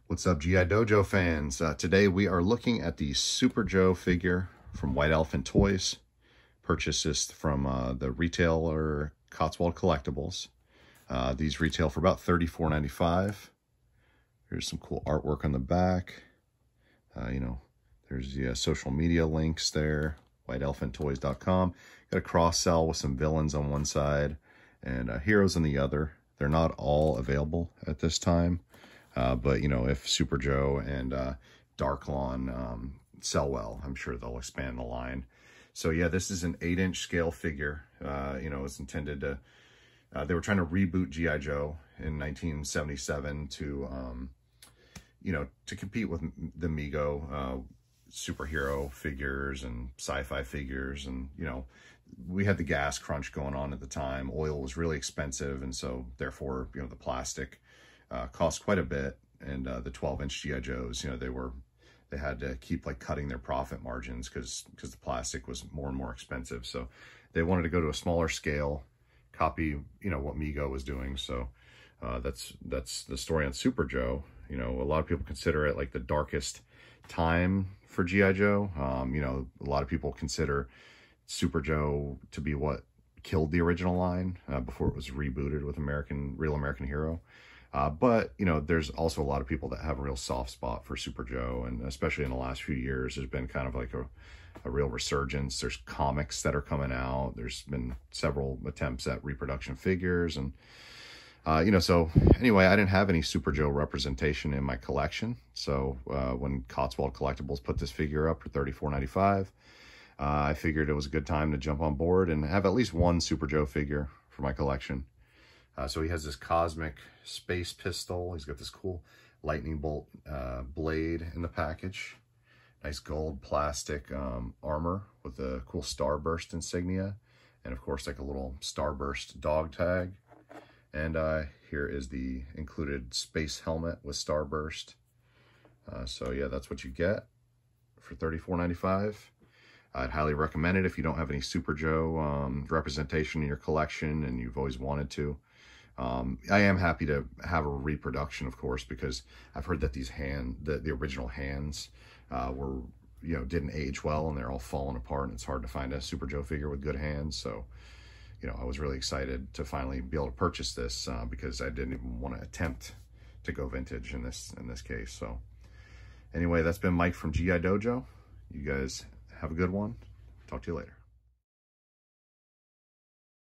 What's up, G.I. Dojo fans? Today we are looking at the Super Joe figure from White Elephant Toys. Purchased this from the retailer Cotswold Collectibles. These retail for about $34.95. Here's some cool artwork on the back. There's the social media links there, whiteelephanttoys.com. Got a cross-sell with some villains on one side and heroes on the other. They're not all available at this time. But, if Super Joe and Darklon sell well, I'm sure they'll expand the line. So, yeah, this is an 8-inch scale figure. It's intended to... they were trying to reboot G.I. Joe in 1977 to compete with the Mego superhero figures and sci-fi figures. And, we had the gas crunch going on at the time. Oil was really expensive, and so, therefore, the plastic... cost quite a bit, and the 12-inch G.I. Joes, they had to keep cutting their profit margins because the plastic was more and more expensive. So they wanted to go to a smaller scale, copy what Mego was doing. So that's the story on Super Joe. A lot of people consider it like the darkest time for G.I. Joe. A lot of people consider Super Joe to be what killed the original line before it was rebooted with Real American Hero. But there's also a lot of people that have a real soft spot for Super Joe, and especially in the last few years, there's been kind of like a real resurgence. There's comics that are coming out. There's been several attempts at reproduction figures, and so anyway, I didn't have any Super Joe representation in my collection. So when Cotswold Collectibles put this figure up for $34.95, I figured it was a good time to jump on board and have at least one Super Joe figure for my collection. So he has this cosmic space pistol. He's got this cool lightning bolt blade in the package. Nice gold plastic armor with a cool Starburst insignia. And of course, like a little Starburst dog tag. And here is the included space helmet with Starburst. So yeah, that's what you get for $34.95. I'd highly recommend it if you don't have any Super Joe representation in your collection and you've always wanted to. I am happy to have a reproduction, of course, because I've heard that these the original hands didn't age well, and they're all falling apart, and it's hard to find a Super Joe figure with good hands. So, I was really excited to finally be able to purchase this because I didn't even want to attempt to go vintage in this case. So, anyway, that's been Mike from G.I. Dojo. You guys have a good one. Talk to you later.